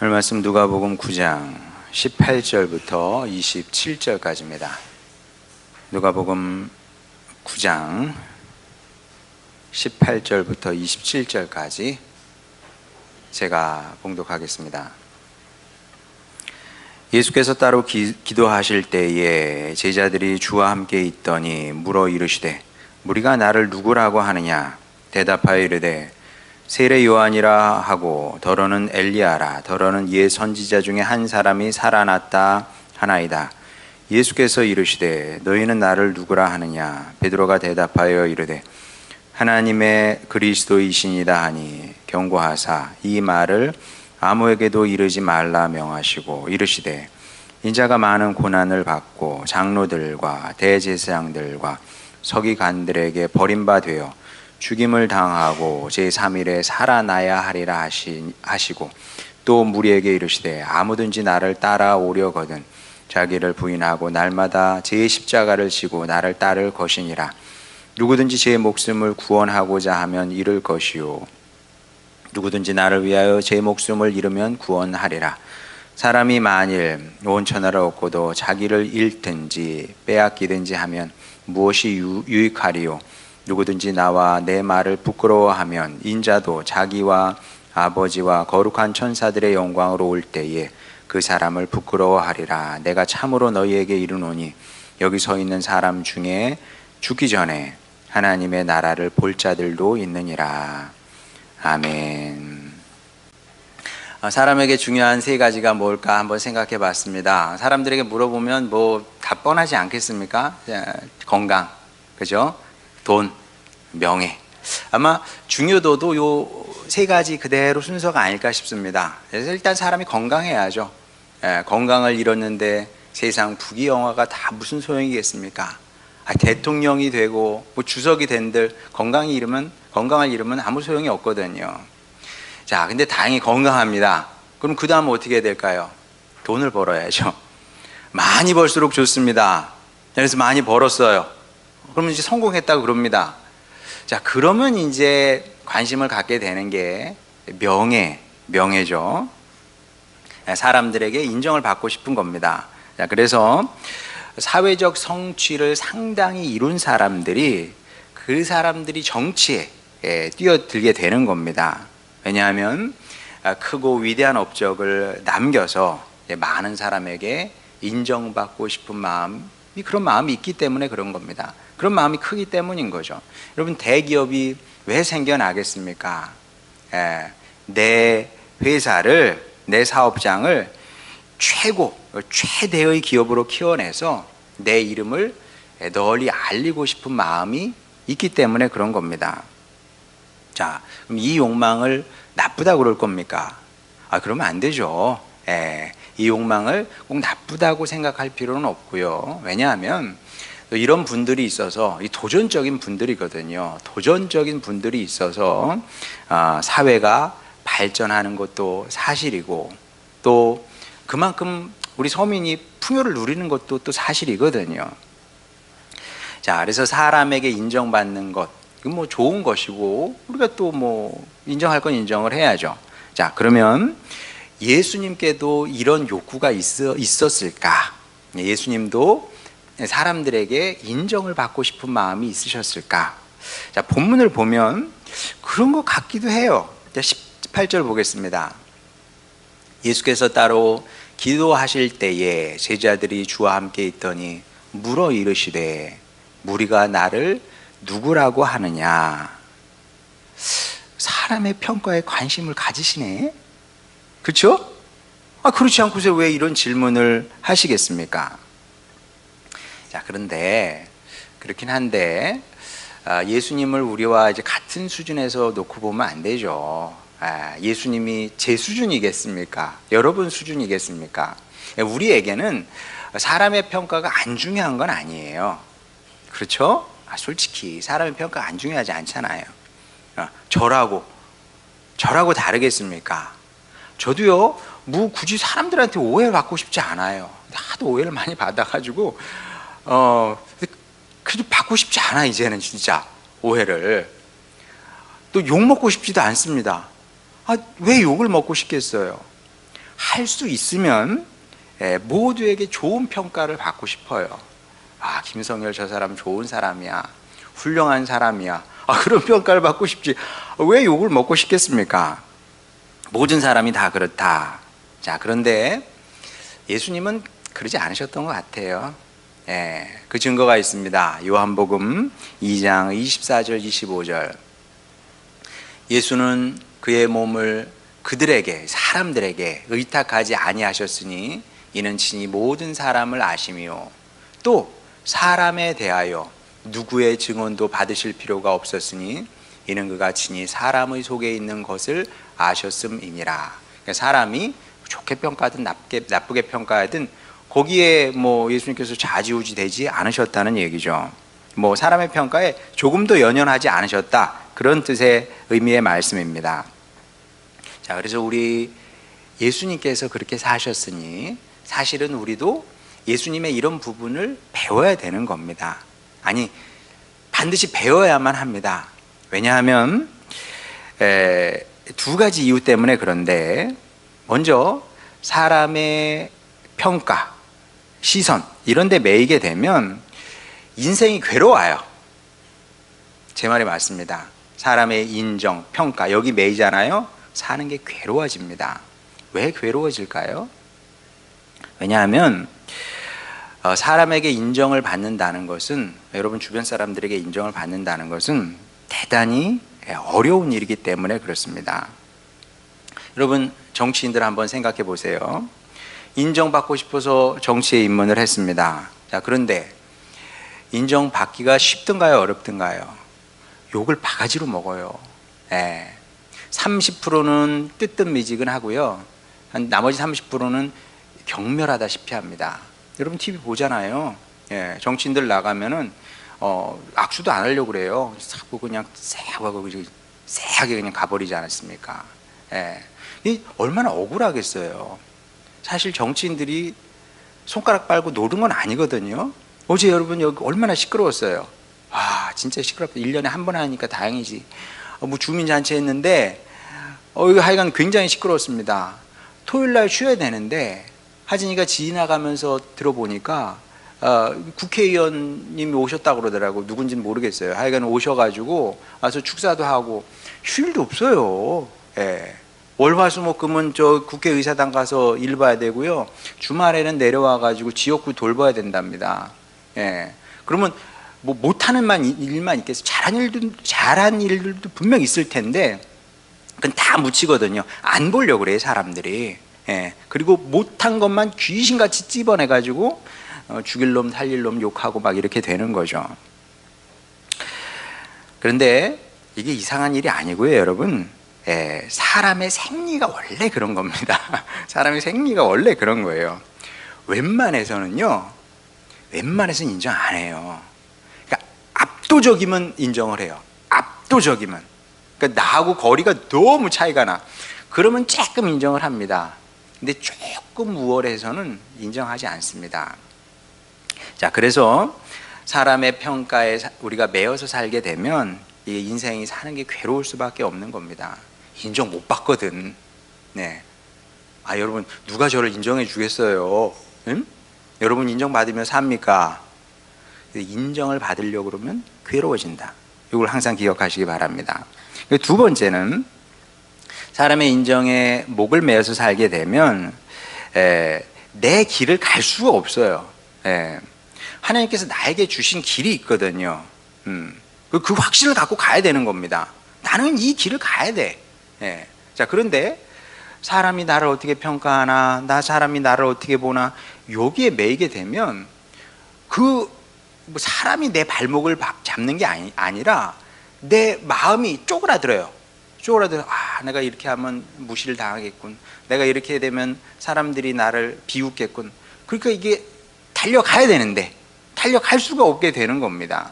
오늘 말씀 누가복음 9장 18절부터 27절까지입니다. 누가복음 9장 18절부터 27절까지 제가 봉독하겠습니다. 예수께서 따로 기도하실 때에 제자들이 주와 함께 있더니 물어 이르시되 무리가 나를 누구라고 하느냐? 대답하여 이르되 세례 요한이라 하고 더러는 엘리야라 더러는 옛 선지자 중에 한 사람이 살아났다 하나이다. 예수께서 이르시되 너희는 나를 누구라 하느냐? 베드로가 대답하여 이르되 하나님의 그리스도이시니이다 하니 경고하사 이 말을 아무에게도 이르지 말라 명하시고 이르시되 인자가 많은 고난을 받고 장로들과 대제사장들과 서기관들에게 버림받되어 죽임을 당하고 제3일에 살아나야 하리라 하시고 또 무리에게 이르시되 아무든지 나를 따라오려거든 자기를 부인하고 날마다 제 십자가를 지고 나를 따를 것이니라. 누구든지 제 목숨을 구원하고자 하면 잃을 것이요 누구든지 나를 위하여 제 목숨을 잃으면 구원하리라. 사람이 만일 온 천하를 얻고도 자기를 잃든지 빼앗기든지 하면 무엇이 유익하리요? 누구든지 나와 내 말을 부끄러워하면 인자도 자기와 아버지와 거룩한 천사들의 영광으로 올 때에 그 사람을 부끄러워하리라. 내가 참으로 너희에게 이르노니 여기 서 있는 사람 중에 죽기 전에 하나님의 나라를 볼 자들도 있느니라. 아멘. 사람에게 중요한 세 가지가 뭘까 한번 생각해 봤습니다. 사람들에게 물어보면 뭐 다 뻔하지 않겠습니까? 건강, 그죠? 돈, 명예. 아마 중요도도 요 세 가지 그대로 순서가 아닐까 싶습니다. 그래서 일단 사람이 건강해야죠. 건강을 잃었는데 세상 부귀영화가 다 무슨 소용이겠습니까? 대통령이 되고 뭐 주석이 된들 건강을 잃으면 아무 소용이 없거든요. 자, 근데 다행히 건강합니다. 그럼 그 다음은 어떻게 해야 될까요? 돈을 벌어야죠. 많이 벌수록 좋습니다. 그래서 많이 벌었어요. 그러면 이제 성공했다고 그럽니다. 자, 그러면 이제 관심을 갖게 되는 게 명예죠. 사람들에게 인정을 받고 싶은 겁니다. 자, 그래서 사회적 성취를 상당히 이룬 사람들이 그 사람들이 정치에 뛰어들게 되는 겁니다. 왜냐하면 크고 위대한 업적을 남겨서 많은 사람에게 인정받고 싶은 마음, 그런 마음이 있기 때문에 그런 겁니다. 그런 마음이 크기 때문인 거죠. 여러분, 대기업이 왜 생겨나겠습니까? 내 회사를, 내 사업장을 최대의 기업으로 키워내서 내 이름을 널리 알리고 싶은 마음이 있기 때문에 그런 겁니다. 자, 그럼 이 욕망을 나쁘다고 그럴 겁니까? 그러면 안 되죠. 이 욕망을 꼭 나쁘다고 생각할 필요는 없고요. 왜냐하면 이런 분들이 있어서, 이 도전적인 분들이거든요. 도전적인 분들이 있어서 사회가 발전하는 것도 사실이고, 또 그만큼 우리 서민이 풍요를 누리는 것도 또 사실이거든요. 자, 그래서 사람에게 인정받는 것, 이건 뭐 좋은 것이고, 우리가 또 뭐 인정할 건 인정을 해야죠. 자, 그러면 예수님께도 이런 욕구가 있었을까? 예수님도 사람들에게 인정을 받고 싶은 마음이 있으셨을까? 자, 본문을 보면 그런 것 같기도 해요. 18절 보겠습니다. 예수께서 따로 기도하실 때에 제자들이 주와 함께 있더니 물어 이르시되 무리가 나를 누구라고 하느냐? 사람의 평가에 관심을 가지시네? 그렇죠? 그렇지 않고서 왜 이런 질문을 하시겠습니까? 자, 그런데 그렇긴 한데 예수님을 우리와 이제 같은 수준에서 놓고 보면 안 되죠. 예수님이 제 수준이겠습니까? 여러분 수준이겠습니까? 우리에게는 사람의 평가가 안 중요한 건 아니에요. 그렇죠? 솔직히 사람의 평가가 안 중요하지 않잖아요. 저라고 다르겠습니까? 저도요, 뭐 굳이 사람들한테 오해를 받고 싶지 않아요. 하도 오해를 많이 받아가지고 그래도 받고 싶지 않아. 이제는 진짜 오해를. 또 욕 먹고 싶지도 않습니다. 왜 욕을 먹고 싶겠어요? 할 수 있으면 모두에게 좋은 평가를 받고 싶어요. 아, 김성열 저 사람 좋은 사람이야, 훌륭한 사람이야, 그런 평가를 받고 싶지 왜 욕을 먹고 싶겠습니까? 모든 사람이 다 그렇다. 자, 그런데 예수님은 그러지 않으셨던 것 같아요. 그 증거가 있습니다. 요한복음 2장 24절 25절. 예수는 그의 몸을 그들에게, 사람들에게 의탁하지 아니하셨으니 이는 친히 모든 사람을 아시며 또 사람에 대하여 누구의 증언도 받으실 필요가 없었으니 이는 그가 친히 사람의 속에 있는 것을 아셨음이니라. 그러니까 사람이 좋게 평가하든 나쁘게 평가하든 거기에 예수님께서 좌지우지 되지 않으셨다는 얘기죠. 사람의 평가에 조금도 연연하지 않으셨다, 그런 뜻의 의미의 말씀입니다. 자, 그래서 우리 예수님께서 그렇게 사셨으니 사실은 우리도 예수님의 이런 부분을 배워야 되는 겁니다. 아니, 반드시 배워야만 합니다. 왜냐하면 두 가지 이유 때문에 그런데, 먼저 사람의 평가, 시선 이런 데 매이게 되면 인생이 괴로워요. 제 말이 맞습니다. 사람의 인정, 평가 여기 매이잖아요. 사는 게 괴로워집니다. 왜 괴로워질까요? 왜냐하면 사람에게 인정을 받는다는 것은, 여러분 주변 사람들에게 인정을 받는다는 것은 대단히 어려운 일이기 때문에 그렇습니다. 여러분 정치인들 한번 생각해 보세요. 인정받고 싶어서 정치에 입문을 했습니다. 자, 그런데 인정받기가 쉽든가요, 어렵든가요? 욕을 바가지로 먹어요. 30%는 뜨뜻미지근하고요, 나머지 30%는 경멸하다시피 합니다. 여러분 TV 보잖아요. 정치인들 나가면은 악수도 안 하려고 그래요. 자꾸 그냥 쎄하게 그냥 가버리지 않았습니까? 이 얼마나 억울하겠어요. 사실 정치인들이 손가락 빨고 노는 건 아니거든요. 어제 여러분 여기 얼마나 시끄러웠어요. 진짜 시끄럽다. 1년에 한 번 하니까 다행이지. 주민잔치 했는데 이거 하여간 굉장히 시끄러웠습니다. 토요일날 쉬어야 되는데 하진이가 지나가면서 들어보니까 국회의원님이 오셨다고 그러더라고. 누군지는 모르겠어요. 하여간 오셔가지고 와서 축사도 하고, 쉴 일도 없어요. 월화수목금은 저 국회의사당 가서 일 봐야 되고요, 주말에는 내려와가지고 지역구 돌봐야 된답니다. 그러면 못하는 일만 있겠어요? 잘한 일들도 분명 있을 텐데 그건 다 묻히거든요. 안 보려고 그래요, 사람들이. 그리고 못한 것만 귀신같이 찝어내가지고 죽일 놈 살릴 놈 욕하고 막 이렇게 되는 거죠. 그런데 이게 이상한 일이 아니고요, 여러분. 사람의 생리가 원래 그런 겁니다. 사람의 생리가 원래 그런 거예요. 웬만해서는 인정 안 해요. 그러니까 압도적이면 인정을 해요. 압도적이면. 그러니까 나하고 거리가 너무 차이가 나. 그러면 조금 인정을 합니다. 근데 조금 우월해서는 인정하지 않습니다. 자, 그래서 사람의 평가에 우리가 매여서 살게 되면 이 인생이 사는 게 괴로울 수밖에 없는 겁니다. 인정 못 받거든. 여러분 누가 저를 인정해 주겠어요? 응? 여러분 인정받으면 삽니까? 인정을 받으려고 그러면 괴로워진다. 이걸 항상 기억하시기 바랍니다. 두 번째는, 사람의 인정에 목을 매어서 살게 되면 내 길을 갈 수가 없어요. 하나님께서 나에게 주신 길이 있거든요. 그 확신을 갖고 가야 되는 겁니다. 나는 이 길을 가야 돼. 자, 그런데 사람이 나를 어떻게 평가하나, 사람이 나를 어떻게 보나, 여기에 매이게 되면 사람이 내 발목을 잡는 게 아니라 내 마음이 쪼그라들어요. 내가 이렇게 하면 무시를 당하겠군, 내가 이렇게 되면 사람들이 나를 비웃겠군. 그러니까 이게 달려가야 되는데 달려갈 수가 없게 되는 겁니다.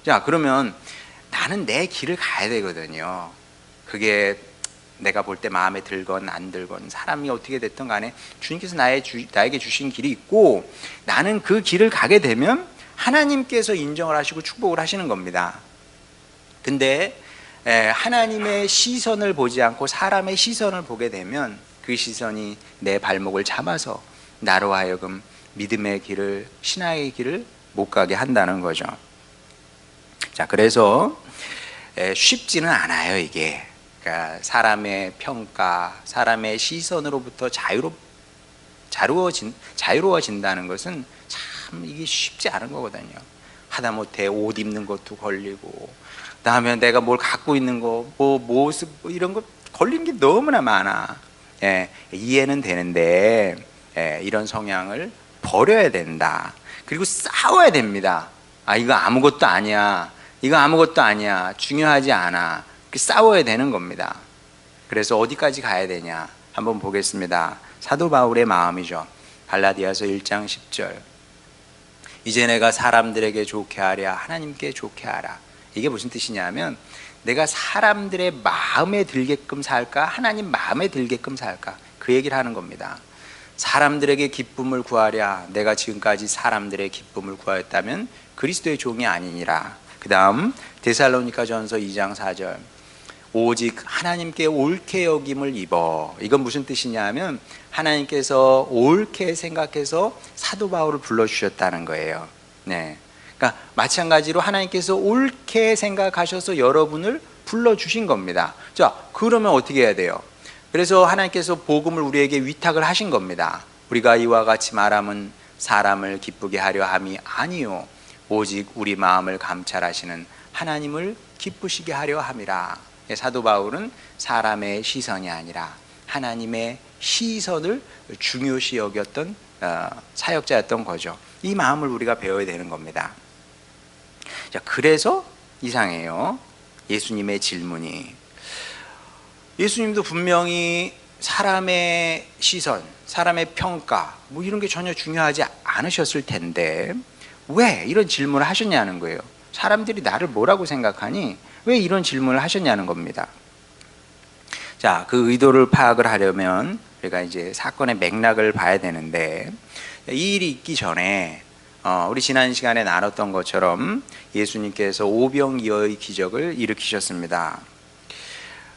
자, 그러면 나는 내 길을 가야 되거든요. 그게 내가 볼 때 마음에 들건 안 들건, 사람이 어떻게 됐든 간에 주님께서 나에게 주신 길이 있고, 나는 그 길을 가게 되면 하나님께서 인정을 하시고 축복을 하시는 겁니다. 근데 하나님의 시선을 보지 않고 사람의 시선을 보게 되면 그 시선이 내 발목을 잡아서 나로 하여금 믿음의 길을, 신앙의 길을 못 가게 한다는 거죠. 자, 그래서 쉽지는 않아요, 이게. 그러니까 사람의 평가, 사람의 시선으로부터 자유로워진다는 것은 참 이게 쉽지 않은 거거든요. 하다못해 옷 입는 것도 걸리고, 그다음에 내가 뭘 갖고 있는 거, 뭐 모습 이런 거 걸린 게 너무나 많아. 이해는 되는데 이런 성향을 버려야 된다. 그리고 싸워야 됩니다. 이거 아무것도 아니야. 이거 아무것도 아니야. 중요하지 않아. 싸워야 되는 겁니다. 그래서 어디까지 가야 되냐? 한번 보겠습니다. 사도 바울의 마음이죠. 갈라디아서 1장 10절. 이제 내가 사람들에게 좋게 하랴 하나님께 좋게 하라. 이게 무슨 뜻이냐면 내가 사람들의 마음에 들게끔 살까 하나님 마음에 들게끔 살까, 그 얘기를 하는 겁니다. 사람들에게 기쁨을 구하랴. 내가 지금까지 사람들의 기쁨을 구하였다면 그리스도의 종이 아니니라. 그 다음 데살로니가전서 2장 4절. 오직 하나님께 옳게 여김을 입어. 이건 무슨 뜻이냐면 하나님께서 옳게 생각해서 사도 바울을 불러주셨다는 거예요. 그러니까 마찬가지로 하나님께서 옳게 생각하셔서 여러분을 불러주신 겁니다. 자, 그러면 어떻게 해야 돼요? 그래서 하나님께서 복음을 우리에게 위탁을 하신 겁니다. 우리가 이와 같이 말함은 사람을 기쁘게 하려 함이 아니요 오직 우리 마음을 감찰하시는 하나님을 기쁘시게 하려 함이라. 사도 바울은 사람의 시선이 아니라 하나님의 시선을 중요시 여겼던 사역자였던 거죠. 이 마음을 우리가 배워야 되는 겁니다. 자, 그래서 이상해요. 예수님의 질문이. 예수님도 분명히 사람의 시선, 사람의 평가 뭐 이런 게 전혀 중요하지 않으셨을 텐데 왜 이런 질문을 하셨냐는 거예요. 사람들이 나를 뭐라고 생각하니 왜 이런 질문을 하셨냐는 겁니다. 자, 그 의도를 파악을 하려면 우리가 이제 사건의 맥락을 봐야 되는데, 이 일이 있기 전에 우리 지난 시간에 나눴던 것처럼 예수님께서 오병이어의 기적을 일으키셨습니다.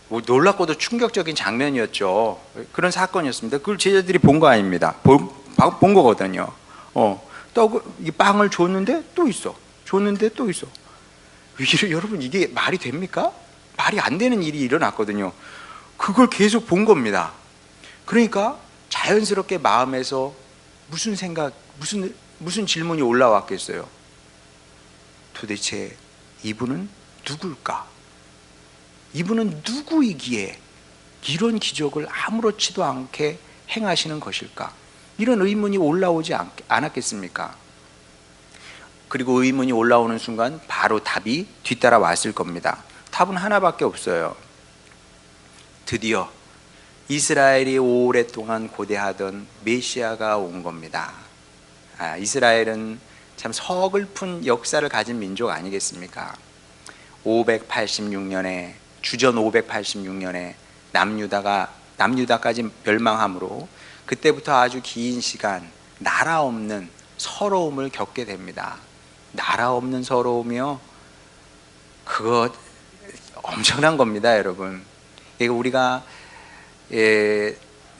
뭐 놀랍고도 충격적인 장면이었죠. 그런 사건이었습니다. 그걸 제자들이 본 거 아닙니다. 본 거거든요. 이 빵을 줬는데 또 있어. 줬는데 또 있어. 여러분, 이게 말이 됩니까? 말이 안 되는 일이 일어났거든요. 그걸 계속 본 겁니다. 그러니까 자연스럽게 마음에서 무슨 생각, 무슨 질문이 올라왔겠어요? 도대체 이분은 누굴까? 이분은 누구이기에 이런 기적을 아무렇지도 않게 행하시는 것일까? 이런 의문이 올라오지 않았겠습니까? 그리고 의문이 올라오는 순간 바로 답이 뒤따라 왔을 겁니다. 답은 하나밖에 없어요. 드디어 이스라엘이 오랫동안 고대하던 메시아가 온 겁니다. 이스라엘은 참 서글픈 역사를 가진 민족 아니겠습니까? 586년에 주전 586년에 남유다까지 멸망함으로 그때부터 아주 긴 시간 나라 없는 서러움을 겪게 됩니다. 나라 없는 서러움이요, 그거 엄청난 겁니다, 여러분. 우리가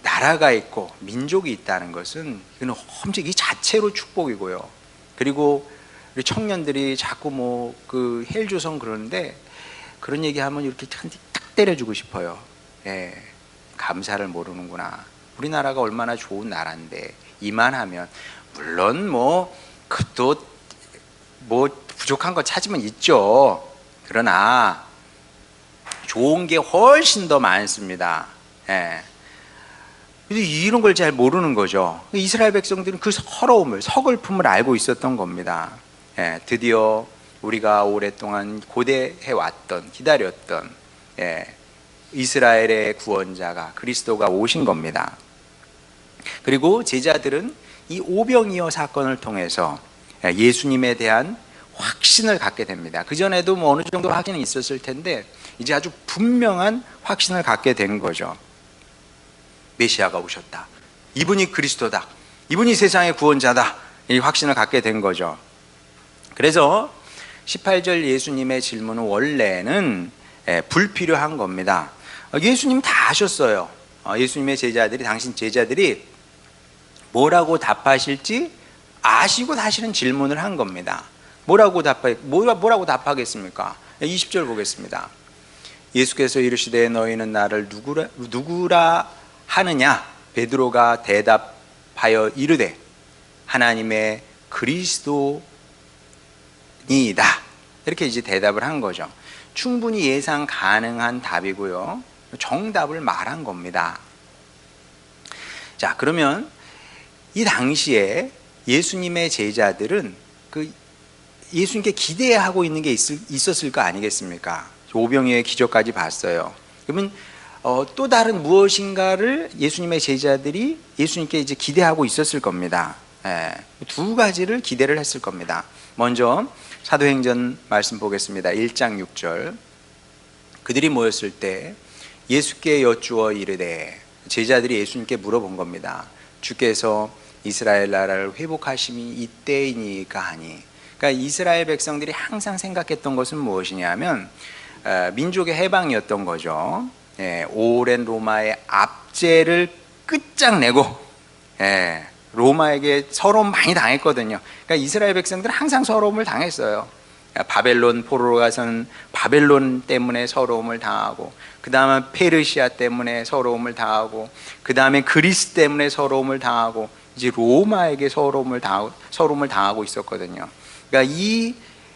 나라가 있고 민족이 있다는 것은 이건 엄청 이 자체로 축복이고요. 그리고 우리 청년들이 자꾸 그 헬조선 그러는데 그런 얘기하면 이렇게 딱 때려주고 싶어요. 감사를 모르는구나. 우리나라가 얼마나 좋은 나라인데 이만하면 물론 그것도 부족한 거 찾으면 있죠. 그러나 좋은 게 훨씬 더 많습니다. 근데 이런 걸 잘 모르는 거죠. 이스라엘 백성들은 그 서러움을, 서글픔을 알고 있었던 겁니다. 드디어 우리가 오랫동안 고대해왔던, 기다렸던 이스라엘의 구원자가, 그리스도가 오신 겁니다. 그리고 제자들은 이 오병이어 사건을 통해서 예수님에 대한 확신을 갖게 됩니다. 그전에도 어느 정도 확신이 있었을 텐데 이제 아주 분명한 확신을 갖게 된 거죠. 메시아가 오셨다. 이분이 그리스도다. 이분이 세상의 구원자다. 이 확신을 갖게 된 거죠. 그래서 18절 예수님의 질문은 원래는 불필요한 겁니다. 예수님 다 아셨어요. 예수님의 제자들이, 당신 제자들이 뭐라고 답하실지 아시고 사실은 질문을 한 겁니다. 뭐라고 답하겠습니까? 20절 보겠습니다. 예수께서 이르시되 너희는 나를 누구라 하느냐? 베드로가 대답하여 이르되 하나님의 그리스도니이다. 이렇게 이제 대답을 한 거죠. 충분히 예상 가능한 답이고요. 정답을 말한 겁니다. 자, 그러면 이 당시에 예수님의 제자들은 그 예수님께 기대하고 있는 게 있었을 거 아니겠습니까? 오병이어의 기적까지 봤어요. 그러면 또 다른 무엇인가를 예수님의 제자들이 예수님께 이제 기대하고 있었을 겁니다. 두 가지를 기대를 했을 겁니다. 먼저 사도행전 말씀 보겠습니다. 1장 6절. 그들이 모였을 때 예수께 여쭈어 이르되, 제자들이 예수님께 물어본 겁니다. 주께서 이스라엘 나라를 회복하심이 이때이니까 하니. 그러니까 이스라엘 백성들이 항상 생각했던 것은 무엇이냐면 민족의 해방이었던 거죠. 오랜 로마의 압제를 끝장내고, 로마에게 서러움 많이 당했거든요. 그러니까 이스라엘 백성들은 항상 서러움을 당했어요. 바벨론 포로로 가서는 바벨론 때문에 서러움을 당하고, 그 다음에 페르시아 때문에 서러움을 당하고, 그 다음에 그리스 때문에 서러움을 당하고, 이제 로마에게 서러움을 당하고 있었거든요. 그러니까 이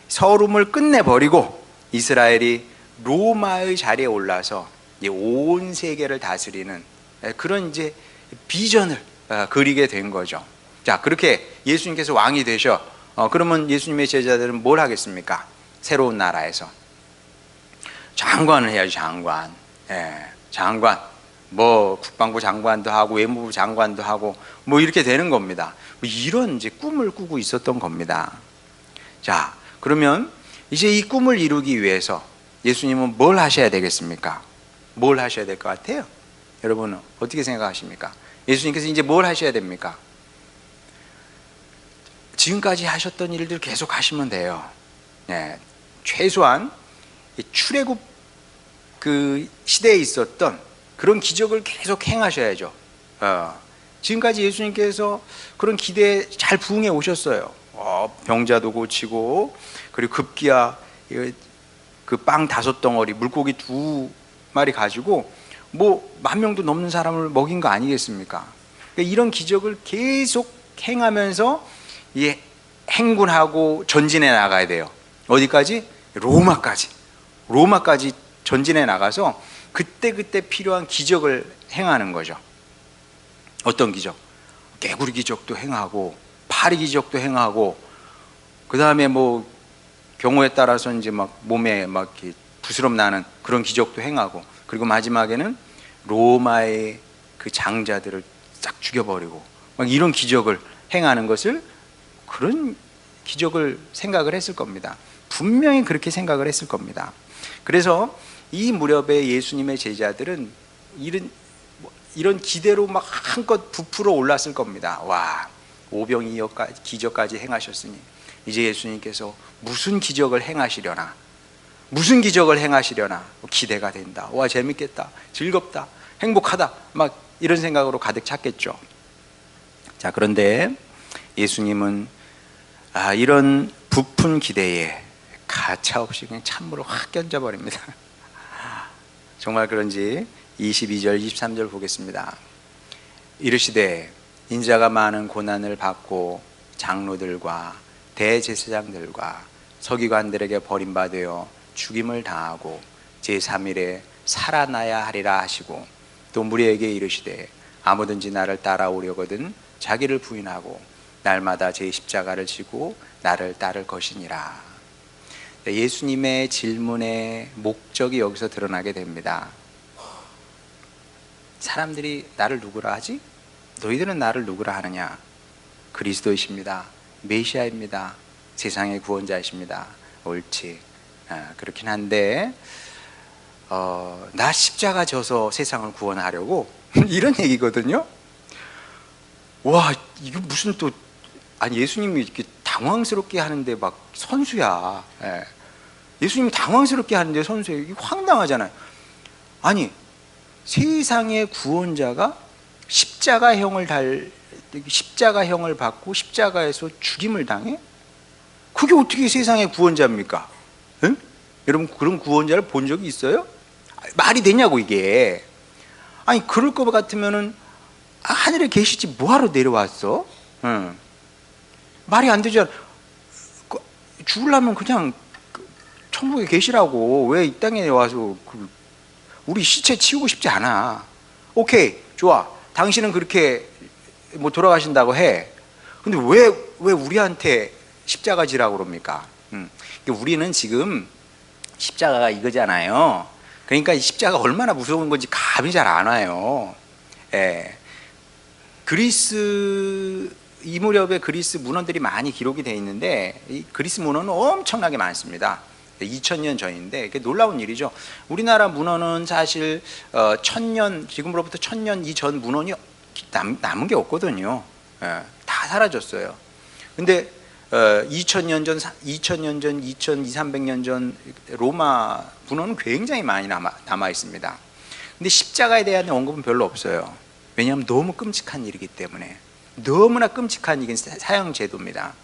서름을 끝내버리고 이스라엘이 로마의 자리에 올라서 이제 온 세계를 다스리는 그런 이제 비전을 그리게 된 거죠. 자, 그렇게 예수님께서 왕이 되셔. 그러면 예수님의 제자들은 뭘 하겠습니까? 새로운 나라에서 장관을 해야지. 장관. 장관. 뭐 국방부 장관도 하고 외무부 장관도 하고 뭐 이렇게 되는 겁니다. 이런 이제 꿈을 꾸고 있었던 겁니다. 자, 그러면 이제 이 꿈을 이루기 위해서 예수님은 뭘 하셔야 되겠습니까? 뭘 하셔야 될 것 같아요? 여러분은 어떻게 생각하십니까? 예수님께서 이제 뭘 하셔야 됩니까? 지금까지 하셨던 일들 계속 하시면 돼요. 최소한 출애굽 그 시대에 있었던 그런 기적을 계속 행하셔야죠. 지금까지 예수님께서 그런 기대에 잘 부응해 오셨어요. 병자도 고치고, 그리고 급기야 그 빵 5덩어리, 물고기 2마리 가지고 뭐 10,000명도 넘는 사람을 먹인 거 아니겠습니까? 그러니까 이런 기적을 계속 행하면서 행군하고 전진해 나가야 돼요. 어디까지? 로마까지 전진해 나가서 그때 필요한 기적을 행하는 거죠. 어떤 기적? 개구리 기적도 행하고, 파리 기적도 행하고, 그 다음에 뭐 경우에 따라서 이제 막 몸에 막 부스럼 나는 그런 기적도 행하고, 그리고 마지막에는 로마의 그 장자들을 싹 죽여버리고, 막 이런 기적을 행하는 것을, 그런 기적을 생각을 했을 겁니다. 분명히 그렇게 생각을 했을 겁니다. 그래서 이 무렵에 예수님의 제자들은 이런 기대로 막 한껏 부풀어 올랐을 겁니다. 와, 오병이어 기적까지 행하셨으니 이제 예수님께서 무슨 기적을 행하시려나, 기대가 된다. 와, 재밌겠다, 즐겁다, 행복하다, 막 이런 생각으로 가득 찼겠죠. 자, 그런데 예수님은 이런 부푼 기대에 가차없이 그냥 찬물을 확 견져버립니다. 정말 그런지 22절 23절 보겠습니다. 이르시되 인자가 많은 고난을 받고 장로들과 대제사장들과 서기관들에게 버림받아 죽임을 당하고 제3일에 살아나야 하리라 하시고, 또 무리에게 이르시되 아무든지 나를 따라오려거든 자기를 부인하고 날마다 제 십자가를 지고 나를 따를 것이니라. 예수님의 질문의 목적이 여기서 드러나게 됩니다. 사람들이 나를 누구라 하지? 너희들은 나를 누구라 하느냐? 그리스도이십니다. 메시아입니다. 세상의 구원자이십니다. 옳지. 그렇긴 한데 나 십자가 져서 세상을 구원하려고 이런 얘기거든요. 와, 이거 무슨 또, 아니 예수님이 이렇게 당황스럽게 하는데 막 선수야. 예수님이 당황스럽게 하는데 선수예요. 이게 황당하잖아요. 아니 세상의 구원자가 십자가형을 받고 십자가에서 죽임을 당해? 그게 어떻게 세상의 구원자입니까? 응? 여러분 그런 구원자를 본 적이 있어요? 말이 되냐고 이게. 아니 그럴 것 같으면은 하늘에 계시지 뭐하러 내려왔어? 응. 말이 안 되잖아. 죽으려면 그냥 천국에 계시라고. 왜 이 땅에 와서 우리 시체 치우고 싶지 않아. 오케이 좋아, 당신은 그렇게 뭐 돌아가신다고 해. 근데 왜 우리한테 십자가 지라고 그럽니까? 우리는 지금 십자가가 이거잖아요. 그러니까 이 십자가 얼마나 무서운 건지 감이 잘 안 와요. 예. 이 무렵에 그리스 문헌들이 많이 기록이 되어 있는데 이 그리스 문헌은 엄청나게 많습니다. 2000년 전인데 놀라운 일이죠. 우리나라 문헌은 사실 지금으로부터 1000년 이전 문헌이 남은 게 없거든요. 예, 다 사라졌어요. 근데 2000년 전, 2300년 전 로마 문헌은 굉장히 많이 남아 있습니다. 근데 십자가에 대한 언급은 별로 없어요. 왜냐하면 너무 끔찍한 일이기 때문에. 너무나 끔찍한 이게 사형 제도입니다.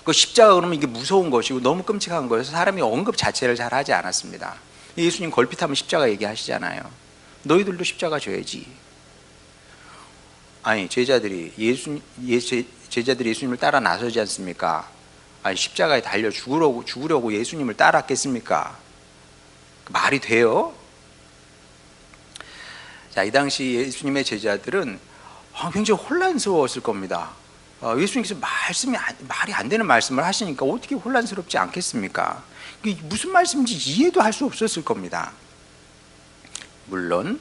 그 십자가 그러면 이게 무서운 것이고 너무 끔찍한 거여서 사람이 언급 자체를 잘 하지 않았습니다. 예수님 걸핏하면 십자가 얘기하시잖아요. 너희들도 십자가 져야지. 아니 제자들이 예수님을 따라 나서지 않습니까? 아니 십자가에 달려 죽으려고 예수님을 따랐겠습니까? 말이 돼요? 자, 이 당시 예수님의 제자들은 굉장히 혼란스러웠을 겁니다. 예수님께서 말이 안 되는 말씀을 하시니까 어떻게 혼란스럽지 않겠습니까? 무슨 말씀인지 이해도 할 수 없었을 겁니다. 물론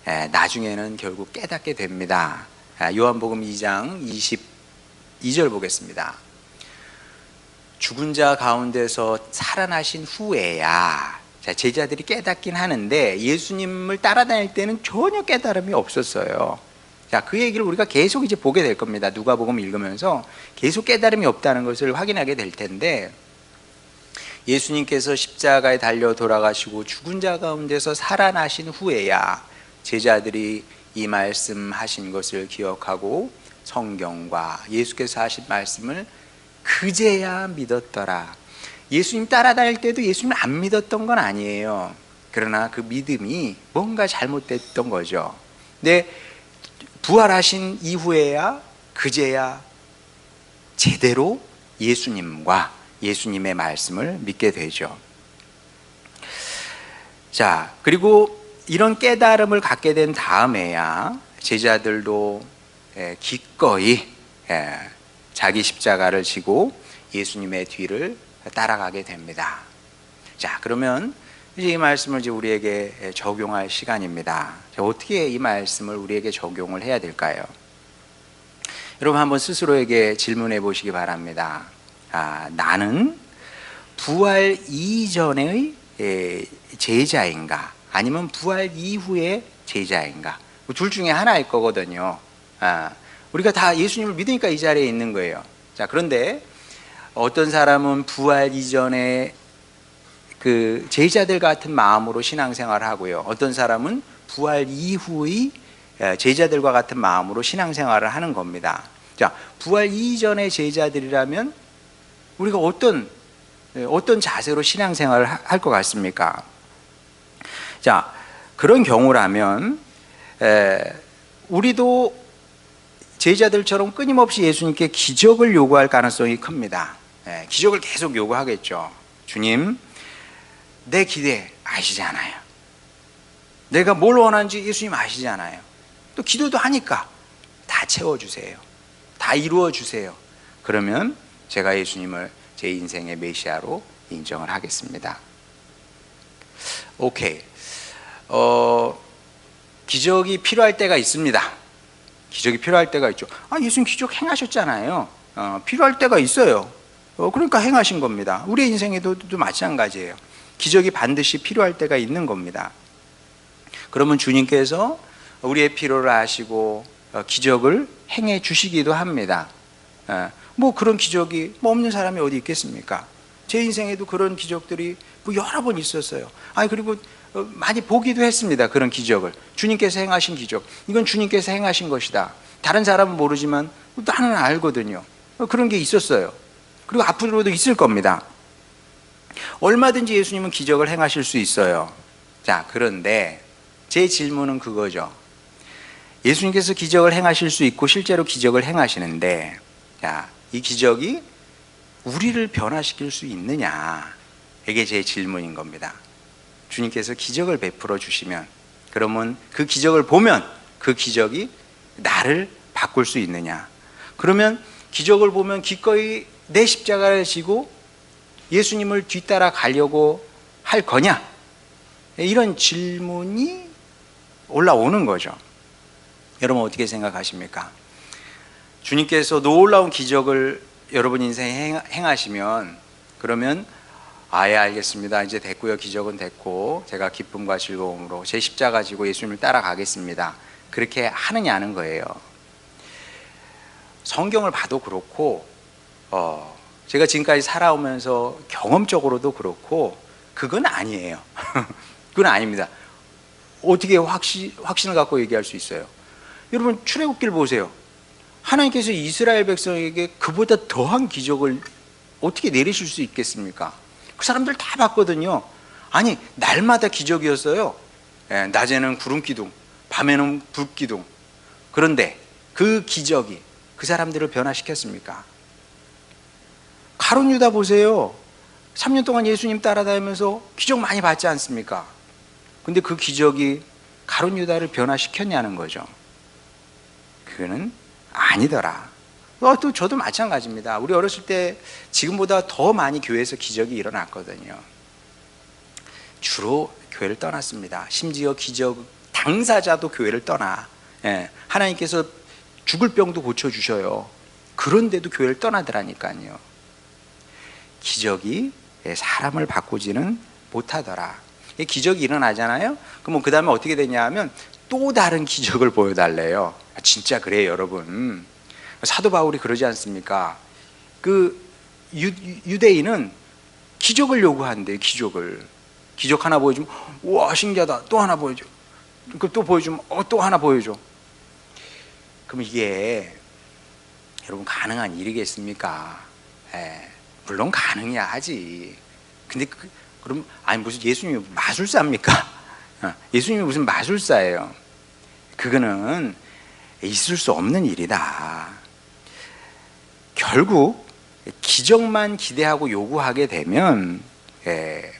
나중에는 결국 깨닫게 됩니다. 요한복음 2장 22절 보겠습니다. 죽은 자 가운데서 살아나신 후에야, 제자들이 깨닫긴 하는데 예수님을 따라다닐 때는 전혀 깨달음이 없었어요. 자, 그 얘기를 우리가 계속 이제 보게 될 겁니다. 누가복음 읽으면서 계속 깨달음이 없다는 것을 확인하게 될 텐데, 예수님께서 십자가에 달려 돌아가시고 죽은 자 가운데서 살아나신 후에야 제자들이 이 말씀하신 것을 기억하고 성경과 예수께서 하신 말씀을 그제야 믿었더라. 예수님 따라다닐 때도 예수님을 안 믿었던 건 아니에요. 그러나 그 믿음이 뭔가 잘못됐던 거죠. 근데 부활하신 이후에야 그제야 제대로 예수님과 예수님의 말씀을 믿게 되죠. 자, 그리고 이런 깨달음을 갖게 된 다음에야 제자들도 기꺼이 자기 십자가를 지고 예수님의 뒤를 따라가게 됩니다. 자, 그러면 이제 이 말씀을 이제 우리에게 적용할 시간입니다. 어떻게 이 말씀을 우리에게 적용을 해야 될까요? 여러분 한번 스스로에게 질문해 보시기 바랍니다. 나는 부활 이전의 제자인가? 아니면 부활 이후의 제자인가? 둘 중에 하나일 거거든요. 우리가 다 예수님을 믿으니까 이 자리에 있는 거예요. 자, 그런데 어떤 사람은 부활 이전에 그 제자들 같은 마음으로 신앙생활을 하고요. 어떤 사람은 부활 이후의 제자들과 같은 마음으로 신앙생활을 하는 겁니다. 자, 부활 이전의 제자들이라면 우리가 어떤 자세로 신앙생활을 할 것 같습니까? 자, 그런 경우라면 우리도 제자들처럼 끊임없이 예수님께 기적을 요구할 가능성이 큽니다. 기적을 계속 요구하겠죠. 주님, 내 기대 아시잖아요. 내가 뭘 원하는지 예수님 아시잖아요. 또 기도도 하니까 다 채워주세요. 다 이루어주세요. 그러면 제가 예수님을 제 인생의 메시아로 인정을 하겠습니다. 오케이. 기적이 필요할 때가 있습니다. 기적이 필요할 때가 있죠. 예수님 기적 행하셨잖아요. 필요할 때가 있어요. 그러니까 행하신 겁니다. 우리의 인생에도 마찬가지예요. 기적이 반드시 필요할 때가 있는 겁니다. 그러면 주님께서 우리의 필요를 아시고 기적을 행해 주시기도 합니다. 뭐 그런 기적이 없는 사람이 어디 있겠습니까? 제 인생에도 그런 기적들이 여러 번 있었어요. 그리고 많이 보기도 했습니다. 그런 기적을. 주님께서 행하신 기적. 이건 주님께서 행하신 것이다. 다른 사람은 모르지만 나는 알거든요. 그런 게 있었어요. 그리고 앞으로도 있을 겁니다. 얼마든지 예수님은 기적을 행하실 수 있어요. 자, 그런데 제 질문은 그거죠. 예수님께서 기적을 행하실 수 있고 실제로 기적을 행하시는데, 자, 이 기적이 우리를 변화시킬 수 있느냐? 이게 제 질문인 겁니다. 주님께서 기적을 베풀어 주시면, 그러면 그 기적을 보면 그 기적이 나를 바꿀 수 있느냐? 그러면 기적을 보면 기꺼이 내 십자가를 지고 예수님을 뒤따라 가려고 할 거냐? 이런 질문이 올라오는 거죠. 여러분 어떻게 생각하십니까? 주님께서 놀라운 기적을 여러분 인생에 행하시면, 그러면 아예 알겠습니다. 이제 됐고요. 기적은 됐고 제가 기쁨과 즐거움으로 제 십자가 지고 예수님을 따라가겠습니다. 그렇게 하느냐는 거예요. 성경을 봐도 그렇고 제가 지금까지 살아오면서 경험적으로도 그렇고 그건 아니에요. 그건 아닙니다. 어떻게 확신을 갖고 얘기할 수 있어요? 여러분 출애굽기를 보세요. 하나님께서 이스라엘 백성에게 그보다 더한 기적을 어떻게 내리실 수 있겠습니까? 그 사람들 다 봤거든요. 아니 날마다 기적이었어요. 낮에는 구름 기둥, 밤에는 불 기둥. 그런데 그 기적이 그 사람들을 변화시켰습니까? 가룟 유다 보세요. 3년 동안 예수님 따라다니면서 기적 많이 봤지 않습니까? 근데 그 기적이 가룟 유다를 변화시켰냐는 거죠. 그거는 아니더라. 또 저도 마찬가지입니다. 우리 어렸을 때 지금보다 더 많이 교회에서 기적이 일어났거든요. 주로 교회를 떠났습니다. 심지어 기적 당사자도 교회를 떠나. 하나님께서 죽을 병도 고쳐주셔요. 그런데도 교회를 떠나더라니까요. 기적이 사람을 바꾸지는 못하더라. 기적이 일어나잖아요. 그러면 그 다음에 어떻게 되냐 하면 또 다른 기적을 보여달래요. 진짜 그래요, 여러분. 사도 바울이 그러지 않습니까? 그 유대인은 기적을 요구한대요. 기적 하나 보여주면 우와 신기하다. 또 하나 보여줘. 또 보여주면 또 하나 보여줘. 그럼 이게 여러분 가능한 일이겠습니까? 물론 가능해야 하지. 근데 그럼 아니 무슨 예수님이 마술사입니까? 예수님이 무슨 마술사예요? 그거는 있을 수 없는 일이다. 결국 기적만 기대하고 요구하게 되면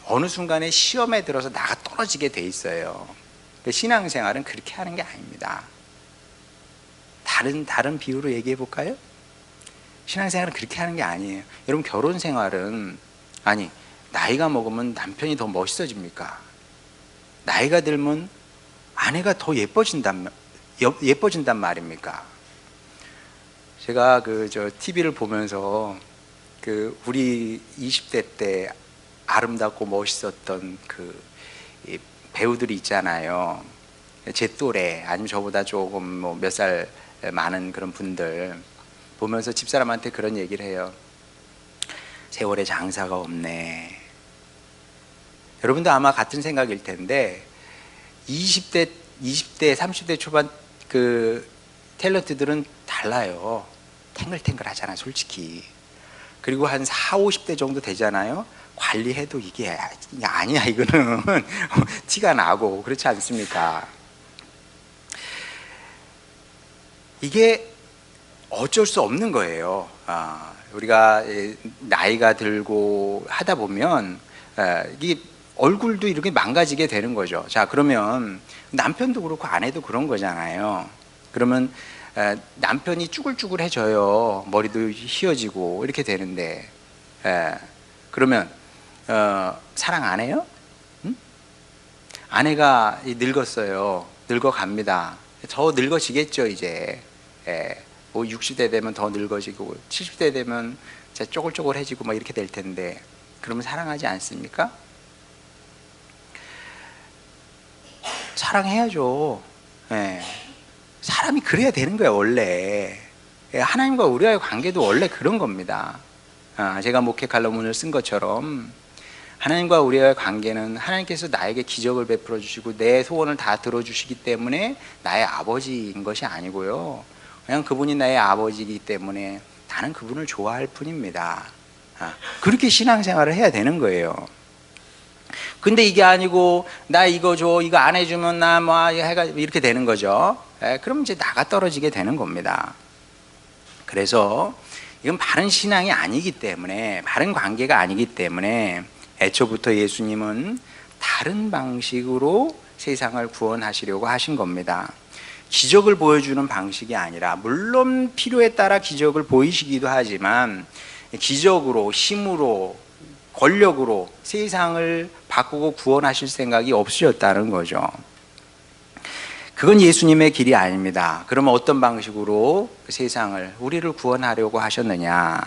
어느 순간에 시험에 들어서 나가 떨어지게 돼 있어요. 신앙생활은 그렇게 하는 게 아닙니다. 다른 비유로 얘기해 볼까요? 신앙생활은 그렇게 하는 게 아니에요. 여러분 결혼생활은 아니 나이가 먹으면 남편이 더 멋있어집니까? 나이가 들면 아내가 더 예뻐진단 말입니까? 제가 TV를 보면서 우리 20대 때 아름답고 멋있었던 이 배우들이 있잖아요. 제 또래 아니면 저보다 조금 몇 살 많은 그런 분들 보면서 집사람한테 그런 얘기를 해요. 세월에 장사가 없네. 여러분도 아마 같은 생각일 텐데 20대, 30대 초반 그 탤런트들은 달라요. 탱글탱글 하잖아, 솔직히. 그리고 한 4, 50대 정도 되잖아요. 관리해도 이게 아니야, 이거는. 티가 나고, 그렇지 않습니까? 이게 어쩔 수 없는 거예요. 우리가 나이가 들고 하다 보면 이게 얼굴도 이렇게 망가지게 되는 거죠. 자, 그러면 남편도 그렇고 아내도 그런 거잖아요. 그러면 남편이 쭈글쭈글해져요. 머리도 휘어지고 이렇게 되는데 그러면 사랑 안 해요? 응? 아내가 늙었어요. 늙어갑니다. 더 늙어지겠죠, 이제. 60대 되면 더 늙어지고 70대 되면 쪼글쪼글해지고 막 이렇게 될 텐데 그러면 사랑하지 않습니까? 사랑해야죠. 사람이 그래야 되는 거예요, 원래. 하나님과 우리와의 관계도 원래 그런 겁니다. 제가 목회 칼럼문을 쓴 것처럼 하나님과 우리의 관계는 하나님께서 나에게 기적을 베풀어 주시고 내 소원을 다 들어주시기 때문에 나의 아버지인 것이 아니고요. 그냥 그분이 나의 아버지이기 때문에 나는 그분을 좋아할 뿐입니다. 그렇게 신앙생활을 해야 되는 거예요. 근데 이게 아니고 나 이거 줘, 이거 안 해주면 나 뭐 해가 이렇게 되는 거죠. 그럼 이제 나가 떨어지게 되는 겁니다. 그래서 이건 바른 신앙이 아니기 때문에, 바른 관계가 아니기 때문에 애초부터 예수님은 다른 방식으로 세상을 구원하시려고 하신 겁니다. 기적을 보여주는 방식이 아니라, 물론 필요에 따라 기적을 보이시기도 하지만 기적으로, 힘으로, 권력으로 세상을 바꾸고 구원하실 생각이 없으셨다는 거죠. 그건 예수님의 길이 아닙니다. 그러면 어떤 방식으로 세상을, 우리를 구원하려고 하셨느냐?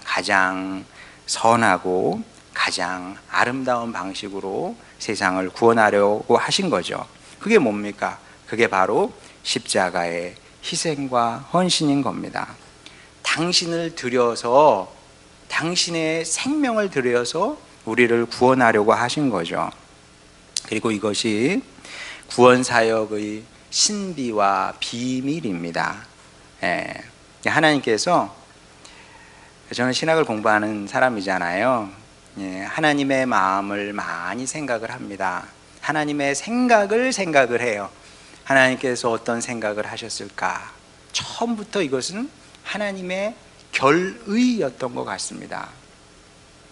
가장 선하고 가장 아름다운 방식으로 세상을 구원하려고 하신 거죠. 그게 뭡니까? 그게 바로 십자가의 희생과 헌신인 겁니다. 당신을 들여서, 당신의 생명을 들여서 우리를 구원하려고 하신 거죠. 그리고 이것이 구원사역의 신비와 비밀입니다. 하나님께서, 저는 신학을 공부하는 사람이잖아요. 하나님의 마음을 많이 생각을 합니다. 하나님의 생각을 해요. 하나님께서 어떤 생각을 하셨을까? 처음부터 이것은 하나님의 결의였던 것 같습니다.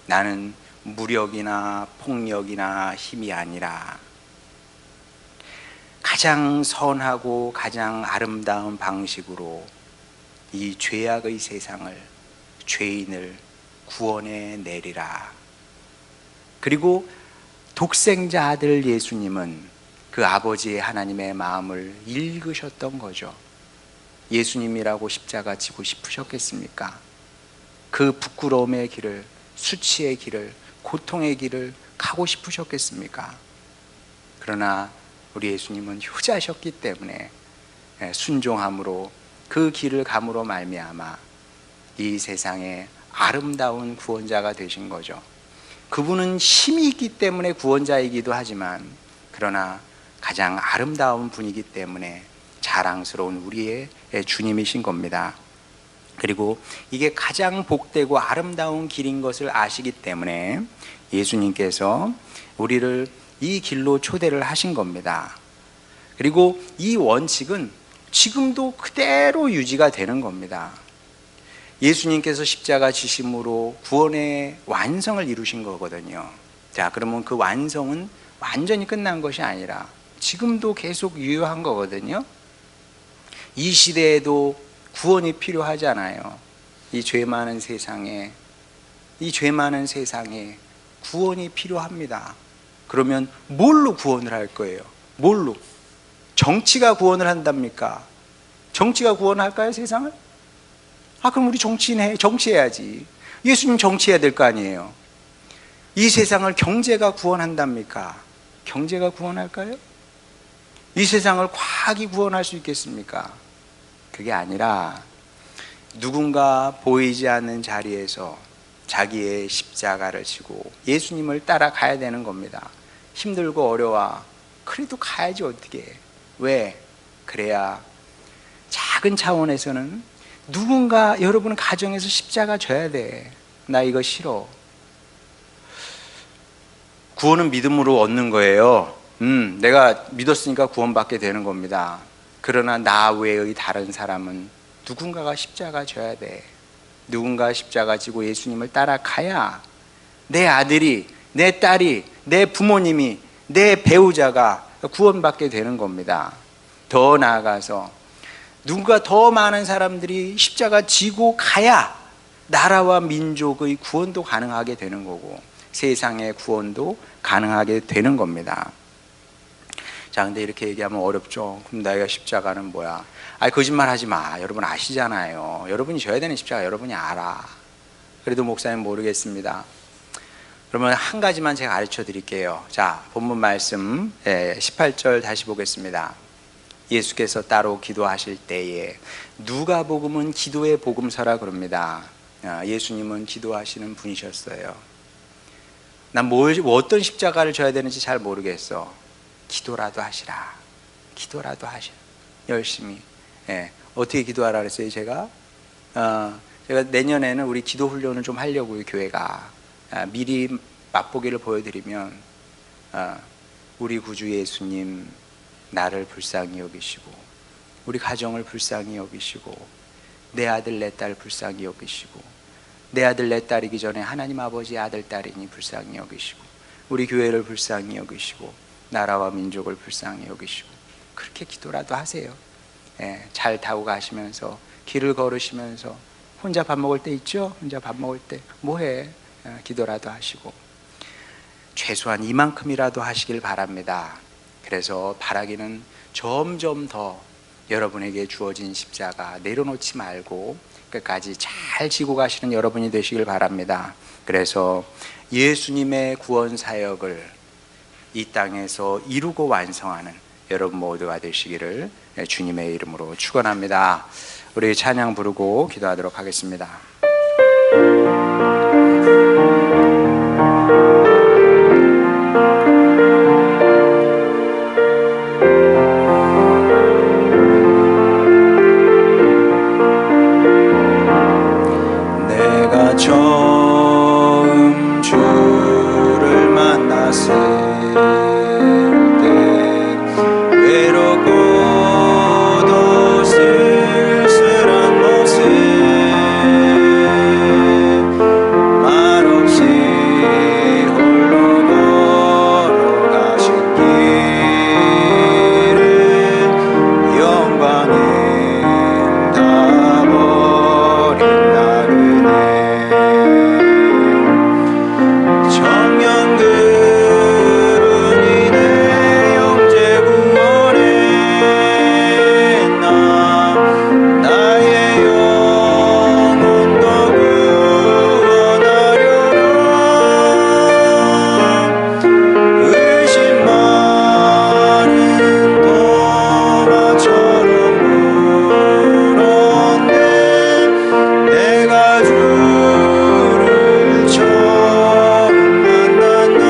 나는 무력이나 폭력이나 힘이 아니라 가장 선하고 가장 아름다운 방식으로 이 죄악의 세상을, 죄인을 구원해 내리라. 그리고 독생자 아들 예수님은 그 아버지의 하나님의 마음을 읽으셨던 거죠. 예수님이라고 십자가 지고 싶으셨겠습니까? 그 부끄러움의 길을, 수치의 길을, 고통의 길을 가고 싶으셨겠습니까? 그러나 우리 예수님은 효자셨기 때문에 순종함으로 그 길을 감으로 말미암아 이 세상에 아름다운 구원자가 되신 거죠. 그분은 힘이 있기 때문에 구원자이기도 하지만, 그러나 가장 아름다운 분이기 때문에 자랑스러운 우리의 주님이신 겁니다. 그리고 이게 가장 복되고 아름다운 길인 것을 아시기 때문에 예수님께서 우리를 이 길로 초대를 하신 겁니다. 그리고 이 원칙은 지금도 그대로 유지가 되는 겁니다. 예수님께서 십자가 지심으로 구원의 완성을 이루신 거거든요. 자, 그러면 그 완성은 완전히 끝난 것이 아니라 지금도 계속 유효한 거거든요. 이 시대에도 구원이 필요하잖아요. 이 죄 많은 세상에, 이 죄 많은 세상에 구원이 필요합니다. 그러면 뭘로 구원을 할 거예요? 뭘로? 정치가 구원을 한답니까? 정치가 구원할까요, 세상을? 그럼 우리 정치해야지. 예수님 정치해야 될 거 아니에요. 이 세상을 경제가 구원한답니까? 경제가 구원할까요? 이 세상을 과학이 구원할 수 있겠습니까? 그게 아니라 누군가 보이지 않는 자리에서 자기의 십자가를 지고 예수님을 따라가야 되는 겁니다. 힘들고 어려워. 그래도 가야지 어떻게. 왜? 그래야 작은 차원에서는 누군가, 여러분 가정에서 십자가 져야 돼. 나 이거 싫어. 구원은 믿음으로 얻는 거예요. 내가 믿었으니까 구원받게 되는 겁니다. 그러나 나 외의 다른 사람은 누군가가 십자가 져야 돼. 누군가 십자가 지고 예수님을 따라가야 내 아들이, 내 딸이, 내 부모님이, 내 배우자가 구원받게 되는 겁니다. 더 나아가서 누군가 더 많은 사람들이 십자가 지고 가야 나라와 민족의 구원도 가능하게 되는 거고 세상의 구원도 가능하게 되는 겁니다. 자, 근데 이렇게 얘기하면 어렵죠. 그럼 나이가 십자가는 뭐야? 거짓말 하지 마. 여러분 아시잖아요. 여러분이 져야 되는 십자가 여러분이 알아. 그래도 목사님 모르겠습니다. 그러면 한 가지만 제가 가르쳐 드릴게요. 자, 본문 말씀 18절 다시 보겠습니다. 예수께서 따로 기도하실 때에, 누가복음은 기도의 복음서라 그럽니다. 예수님은 기도하시는 분이셨어요. 난 어떤 십자가를 져야 되는지 잘 모르겠어. 기도라도 하시라. 기도라도 하시라. 열심히. 예. 어떻게 기도하라 그랬어요, 제가? 제가 내년에는 우리 기도 훈련을 좀 하려고요, 교회가. 미리 맛보기를 보여드리면, 우리 구주 예수님, 나를 불쌍히 여기시고, 우리 가정을 불쌍히 여기시고, 내 아들, 내 딸 불쌍히 여기시고, 내 아들, 내 딸이기 전에 하나님 아버지 아들, 딸이니 불쌍히 여기시고, 우리 교회를 불쌍히 여기시고, 나라와 민족을 불쌍히 여기시고, 그렇게 기도라도 하세요. 예, 잘 타고 가시면서, 길을 걸으시면서, 혼자 밥 먹을 때 있죠? 혼자 밥 먹을 때 뭐해? 기도라도 하시고, 최소한 이만큼이라도 하시길 바랍니다. 그래서 바라기는 점점 더 여러분에게 주어진 십자가 내려놓지 말고 끝까지 잘 지고 가시는 여러분이 되시길 바랍니다. 그래서 예수님의 구원 사역을 이 땅에서 이루고 완성하는 여러분 모두가 되시기를 주님의 이름으로 축원합니다. 우리 찬양 부르고 기도하도록 하겠습니다. 내가 처음 주를 만났을 때 외롭고도 쓸쓸한 모습 말없이 홀로 걸어가신 길을 영광에 다 버린 나그네 정령들은 이내 영재 구원했나 나의 영혼도 구원하려라 의심 많은 도마처럼 물었네 내가 주를 처음 만났나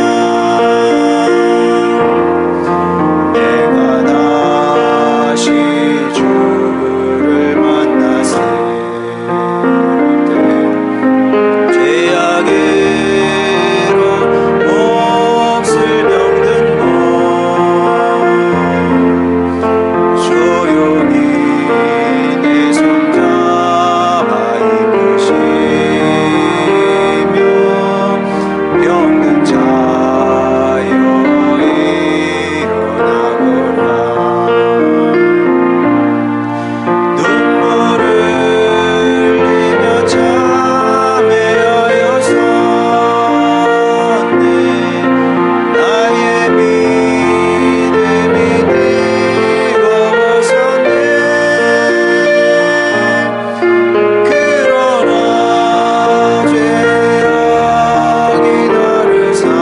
내가 다시 주를 만났을 때 죄악으로 몫을 병든 몸 조용히 내 손 잡아 이끄시며 병든 자여 일어나거라 눈물을 흘리며 참회하여 섰네 나의 믿음이 뜨거워서네 그러나 죄악이 나를 삼키고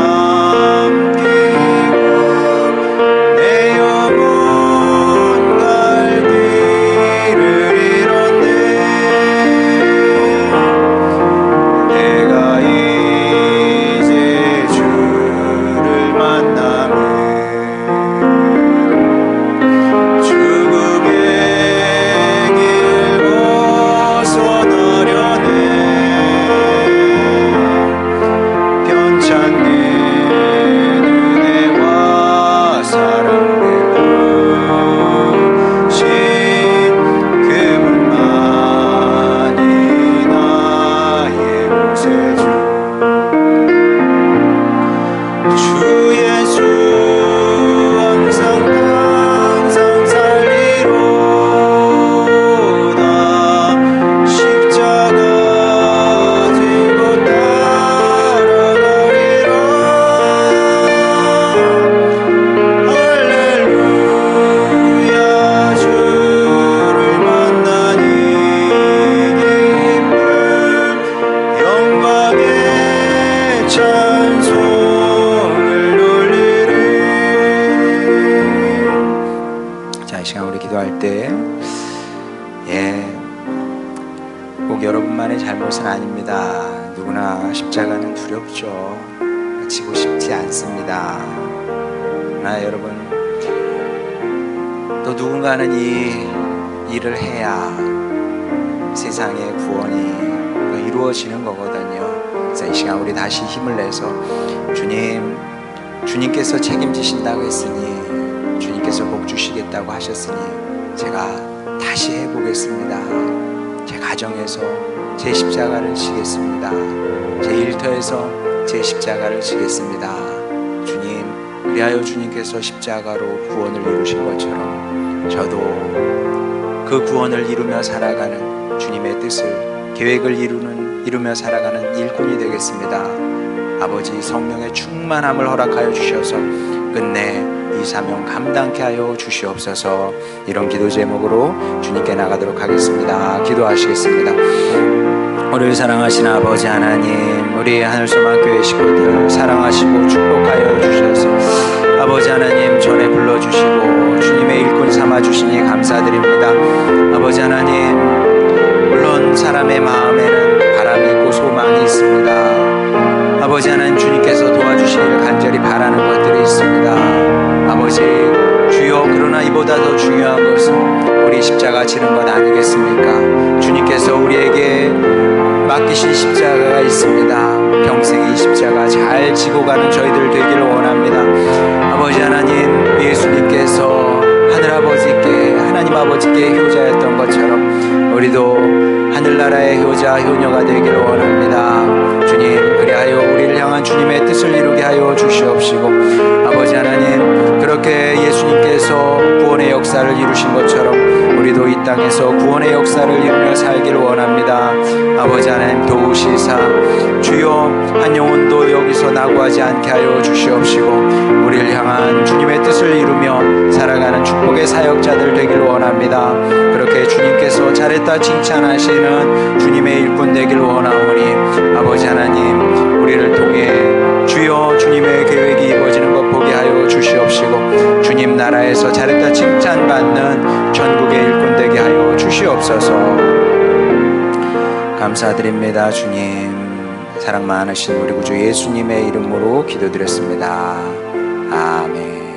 내 영혼 갈 길을 잃었네 내가 이제 주를 만나면 죽음의 길 벗어나려네 편찮는 은혜와 사랑 베푸신 그분만이 나의 구세주 주 예수 항상 살리로다 십자가 지고 따라가리라 할렐루야 주를 만나니 기쁨 영광의 찬송을 돌리리. 자, 이 시간 우리 기도할 때 꼭 여러분만의 잘못은 아닙니다. 누구나 십자가는 두렵죠. 바치고 싶지 않습니다. 그러나 여러분, 또 누군가는 이 일을 해야 세상의 구원이 이루어지는 거거든요. 그래서 이 시간 우리 다시 힘을 내서 주님께서 책임지신다고 했으니, 주님께서 복 주시겠다고 하셨으니 제가 다시 해보겠습니다. 제 가정에서 제 십자가를 지겠습니다. 제 일터에서 제 십자가를 지겠습니다. 주님, 그리하여 주님께서 십자가로 구원을 이루신 것처럼 저도 그 구원을 이루며 살아가는 주님의 뜻을, 계획을 이루며 살아가는 일꾼이 되겠습니다. 아버지, 성령의 충만함을 허락하여 주셔서 끝내 이 사명 감당케 하여 주시옵소서. 이런 기도 제목으로 주님께 나가도록 하겠습니다. 기도하시겠습니다. 우리를 사랑하시는 아버지 하나님, 우리 하늘소망교회 식구들을 사랑하시고 축복하여 주셔서 아버지 하나님 전에 불러주시고 주님의 일꾼 삼아주시니 감사드립니다. 아버지 하나님, 물론 사람의 마음에는 바람이 있고 소망이 있습니다. 아버지 하나님, 주님께서 도와주시기를 간절히 바라는 것들이 있습니다. 아버지 주여, 그러나 이보다 더 중요한 것은 우리 십자가 지는 것 아니겠습니까? 주님께서 우리에게 맡기신 십자가가 있습니다. 평생 이 십자가 잘 지고 가는 저희들 되기를 원합니다. 아버지 하나님, 예수님께서 하나님 아버지께 효자였던 것처럼 우리도 하늘나라의 효자 효녀가 되기를 원합니다. 주님, 그리하여 우리를 향한 주님의 뜻을 이루게 하여 주시옵시고, 아버지 하나님, 그렇게 예수님께서 구원의 역사를 이루신 것처럼 우리도 이 땅에서 구원의 역사를 이루며 살기를 원합니다. 아버지 하나님, 도우시사 주여 한 영혼도 여기서 낙오하지 않게 하여 주시옵시고, 우리를 향한 주님의 뜻을 이루며 살아가는 축복의 사역자들 되기를 원합니다. 그렇게 주님께서 잘했다 칭찬하시는 주님의 일꾼 되기를 원하오니, 아버지 하나님, 우리를 통해 주여 주님의 계획이 이루어지는 것 보게 하여 주시옵시고, 주님 나라에서 잘했다 칭찬받는 전국의 일꾼 되게 하여 주시옵소서. 감사드립니다. 주님, 사랑 많으신 우리 구주 예수님의 이름으로 기도드렸습니다. 아멘.